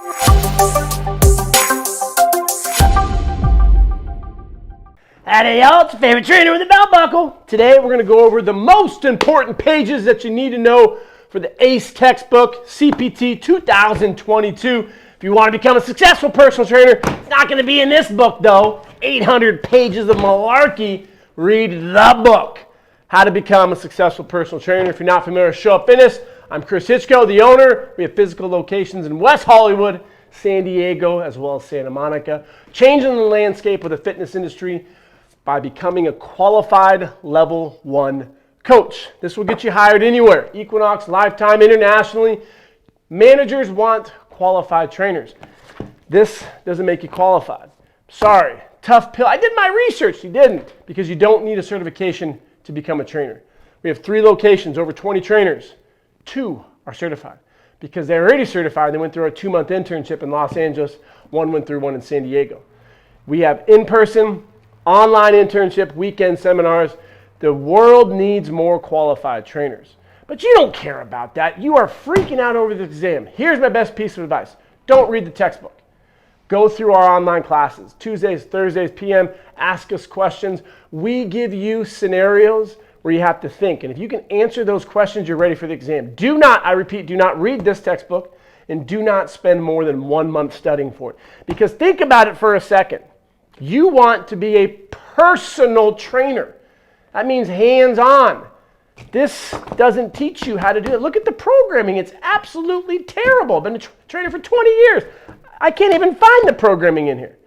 Howdy y'all, it's your favorite trainer with a belt buckle. Today we're going to go over the most important pages that you need to know for the ACE textbook, CPT 2022. If you want to become a successful personal trainer, it's not going to be in this book though. 800 pages of malarkey. Read the book. How to become a successful personal trainer. If you're not familiar with Show Up Fitness, I'm Chris Hitchko, the owner. We have physical locations in West Hollywood, San Diego, as well as Santa Monica. Changing the landscape of the fitness industry by becoming a qualified level 1 coach. This will get you hired anywhere. Equinox, Lifetime, internationally. Managers want qualified trainers. This doesn't make you qualified. Sorry, tough pill. I did my research. You didn't, because you don't need a certification to become a trainer. We have 3 locations, over 20 trainers. 2 are certified because they're already certified. They went through a 2-month internship in Los Angeles. 1 went through one in San Diego. We have in-person, online internship, weekend seminars. The world needs more qualified trainers. But you don't care about that. You are freaking out over the exam. Here's my best piece of advice. Don't read the textbook. Go through our online classes, Tuesdays, Thursdays, PM. Ask us questions. We give you scenarios where you have to think. And if you can answer those questions, you're ready for the exam. Do not, I repeat, do not read this textbook and do not spend more than 1 month studying for it. Because think about it for a second. You want to be a personal trainer. That means hands-on. This doesn't teach you how to do it. Look at the programming. It's absolutely terrible. I've been a trainer for 20 years. I can't even find the programming in here.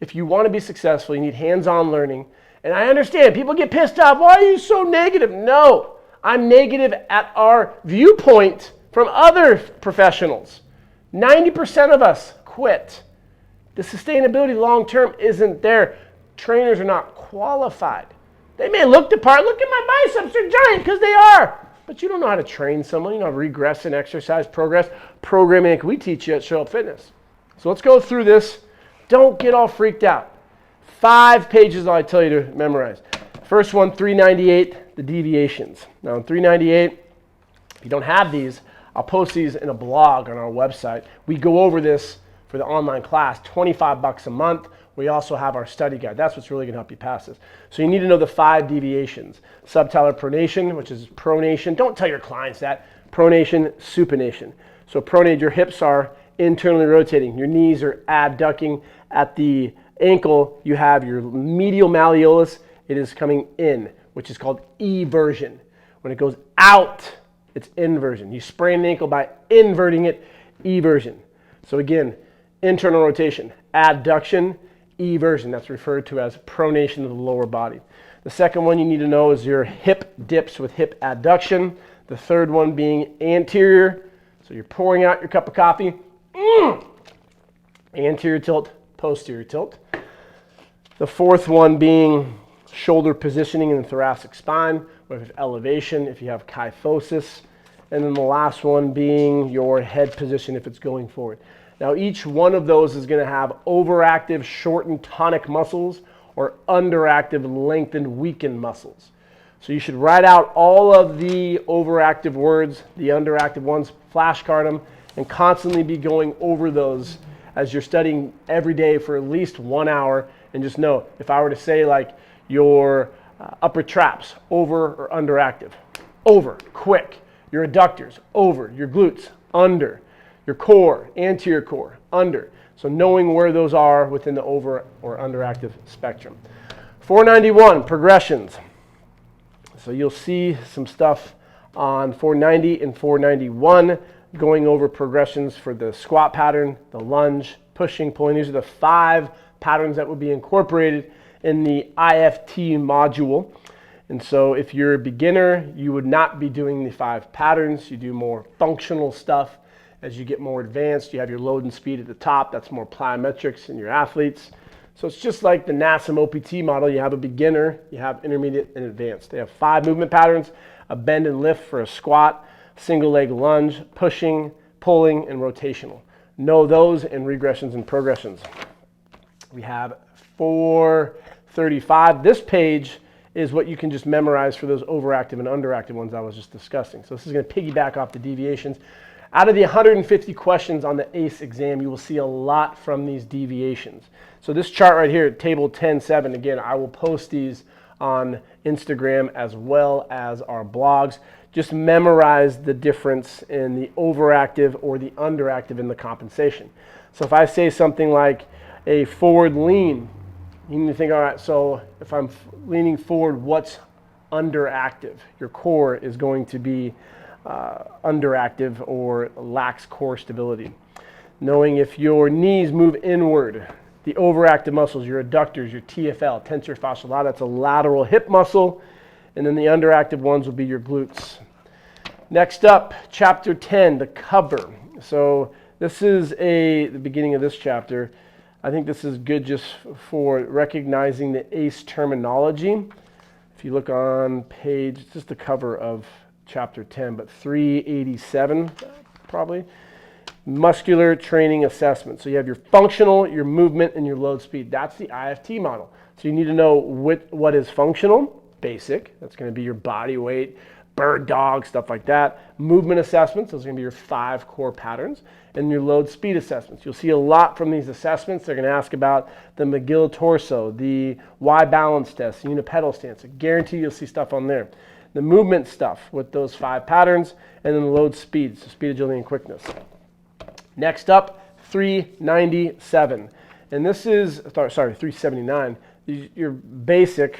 If you want to be successful, you need hands-on learning. And I understand people get pissed off. Why are you so negative? No, I'm negative at our viewpoint from other professionals. 90% of us quit. The sustainability long-term isn't there. Trainers are not qualified. They may look the part. Look at my biceps, they're giant because they are. But you don't know how to train someone. You know, regress and exercise, progress, programming like we teach you at Show Up Fitness. So let's go through this. Don't get all freaked out. 5 pages I tell you to memorize. First one, 398, the deviations. Now in 398, if you don't have these, I'll post these in a blog on our website. We go over this for the online class, $25 a month. We also have our study guide. That's what's really going to help you pass this. So you need to know the 5 deviations. Subtalar pronation, which is pronation. Don't tell your clients that. Pronation, supination. So pronate, your hips are internally rotating. Your knees are abducting. At the ankle, you have your medial malleolus. It is coming in, which is called eversion. When it goes out, it's inversion. You sprain the ankle by inverting it, eversion. So again, internal rotation, adduction, eversion. That's referred to as pronation of the lower body. The second one you need to know is your hip dips with hip adduction. The third one being anterior. So you're pouring out your cup of coffee. Anterior tilt, posterior tilt. The fourth one being shoulder positioning in the thoracic spine with elevation if you have kyphosis. And then the last one being your head position if it's going forward. Now each one of those is going to have overactive shortened tonic muscles or underactive lengthened weakened muscles. So you should write out all of the overactive words, the underactive ones, flashcard them, and constantly be going over those as you're studying every day for at least 1 hour. And just know, if I were to say like your upper traps, over or underactive, over, quick, your adductors, over, your glutes, under, your core, anterior core, under. So knowing where those are within the over or underactive spectrum. 491, progressions. So you'll see some stuff on 490 and 491 going over progressions for the squat pattern, the lunge, pushing, pulling. These are the 5 patterns that would be incorporated in the IFT module. And so if you're a beginner, you would not be doing the 5 patterns. You do more functional stuff. As you get more advanced, you have your load and speed at the top. That's more plyometrics in your athletes. So it's just like the NASM OPT model. You have a beginner, you have intermediate, and advanced. They have 5 movement patterns: a bend and lift for a squat, single leg lunge, pushing, pulling, and rotational. Know those and regressions and progressions. We have 435. This page is what you can just memorize for those overactive and underactive ones I was just discussing. So this is going to piggyback off the deviations. Out of the 150 questions on the ACE exam, you will see a lot from these deviations. So this chart right here, table 10.7, again, I will post these on Instagram as well as our blogs. Just memorize the difference in the overactive or the underactive in the compensation. So if I say something like a forward lean, you need to think, all right, so if I'm leaning forward, what's underactive? Your core is going to be underactive or lacks core stability. Knowing if your knees move inward, the overactive muscles, your adductors, your TFL, tensor fasciae latae, that's a lateral hip muscle, and then the underactive ones will be your glutes. Next up, chapter 10, the cover. So this is the beginning of this chapter. I think this is good just for recognizing the ACE terminology. If you look on page, it's just the cover of chapter 10, but 387 probably. Muscular training assessment. So you have your functional, your movement, and your load speed. That's the IFT model. So you need to know what is functional, basic. That's going to be your body weight, bird dog, stuff like that. Movement assessments, those are going to be your 5 core patterns. And your load speed assessments. You'll see a lot from these assessments. They're going to ask about the McGill torso, the Y balance test, the unipedal stance. I guarantee you'll see stuff on there. The movement stuff with those 5 patterns, and then the load speed, so speed, agility, and quickness. Next up, 397. And this is, 379. Your basic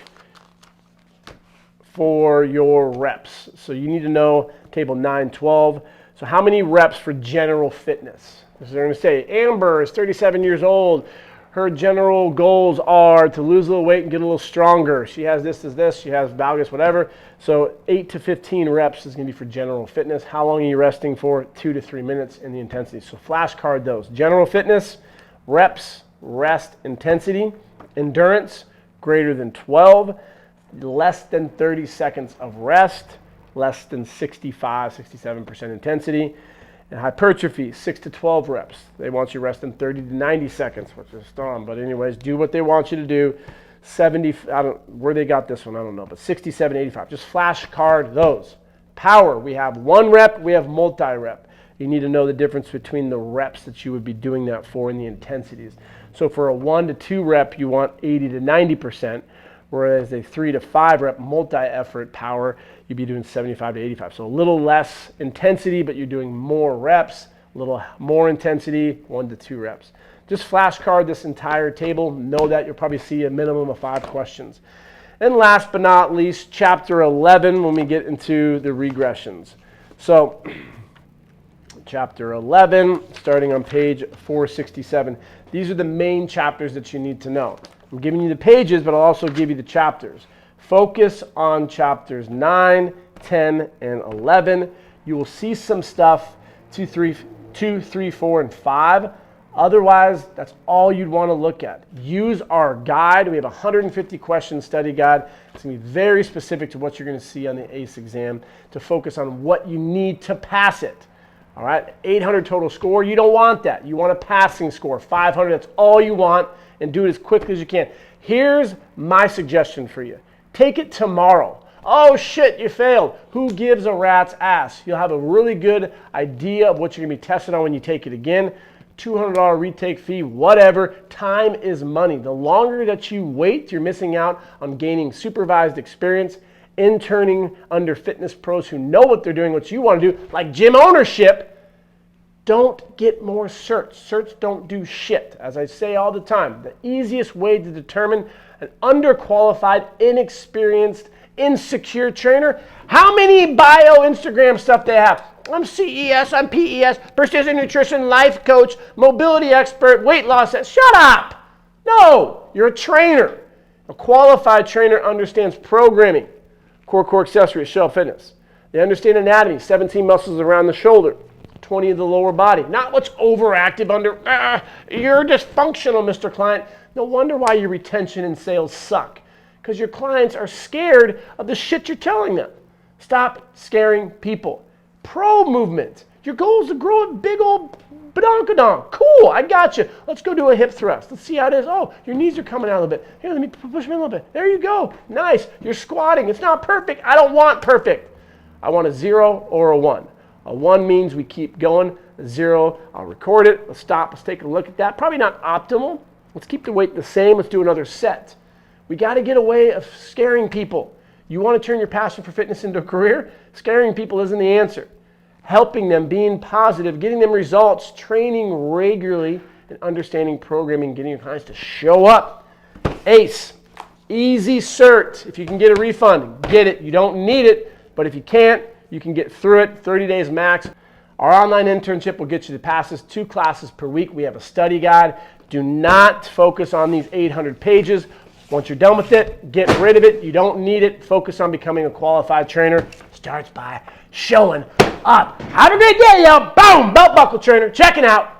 for your reps. So you need to know table 912. So how many reps for general fitness? So they're going to say, Amber is 37 years old. Her general goals are to lose a little weight and get a little stronger. She has this, she has valgus, whatever. So 8 to 15 reps is going to be for general fitness. How long are you resting for? 2 to 3 minutes in the intensity. So flashcard those. General fitness, reps, rest, intensity, endurance, greater than 12, less than 30 seconds of rest, less than 67% intensity. And hypertrophy, 6 to 12 reps. They want you resting 30 to 90 seconds, which is dumb. But anyways, do what they want you to do. 70, where they got this one, I don't know, but 67, 85. Just flashcard those. Power, we have 1 rep, we have multi-rep. You need to know the difference between the reps that you would be doing that for and the intensities. So for a 1 to 2 rep, you want 80 to 90%. Whereas a 3 to 5 rep multi-effort power, you'd be doing 75 to 85. So a little less intensity, but you're doing more reps, a little more intensity, 1 to 2 reps. Just flashcard this entire table. Know that you'll probably see a minimum of 5 questions. And last but not least, chapter 11, when we get into the regressions. So chapter 11, starting on page 467. These are the main chapters that you need to know. I'm giving you the pages, but I'll also give you the chapters. Focus on chapters 9, 10, and 11. You will see some stuff 2, 3, 4, and 5. Otherwise, that's all you'd want to look at. Use our guide. We have a 150 question study guide. It's going to be very specific to what you're going to see on the ACE exam to focus on what you need to pass it. All right, 800 total score. You don't want that. You want a passing score, 500. That's all you want, and do it as quickly as you can. Here's my suggestion for you. Take it tomorrow. Oh shit, you failed. Who gives a rat's ass? You'll have a really good idea of what you're going to be tested on when you take it again. $200 retake fee, whatever. Time is money. The longer that you wait, you're missing out on gaining supervised experience, interning under fitness pros who know what they're doing, what you want to do, like gym ownership. Don't get more certs. Certs don't do shit. As I say all the time, the easiest way to determine an underqualified, inexperienced, insecure trainer, how many bio Instagram stuff they have. I'm CES, I'm PES, precision nutrition, life coach, mobility expert, weight loss. Shut up. No, you're a trainer. A qualified trainer understands programming, core accessories, shell fitness. They understand anatomy, 17 muscles around the shoulder, 20 of the lower body. Not what's overactive under, you're dysfunctional, Mr. Client. No wonder why your retention and sales suck. Because your clients are scared of the shit you're telling them. Stop scaring people. Pro movement. Your goal is to grow a big old badonkadonk. Cool, I got you. Let's go do a hip thrust. Let's see how it is. Oh, your knees are coming out a little bit. Here, let me push them in a little bit. There you go. Nice. You're squatting. It's not perfect. I don't want perfect. I want a 0 or a 1. A 1 means we keep going. A 0, I'll record it. Let's stop. Let's take a look at that. Probably not optimal. Let's keep the weight the same. Let's do another set. We got to get away of scaring people. You want to turn your passion for fitness into a career? Scaring people isn't the answer. Helping them, being positive, getting them results, training regularly, and understanding programming, getting your clients to show up. ACE, easy cert. If you can get a refund, get it. You don't need it, but if you can't, you can get through it, 30 days max. Our online internship will get you to passes 2 classes per week. We have a study guide. Do not focus on these 800 pages. Once you're done with it, get rid of it. You don't need it. Focus on becoming a qualified trainer. Starts by showing up. Have a great day, y'all. Boom, belt buckle trainer. Checking out.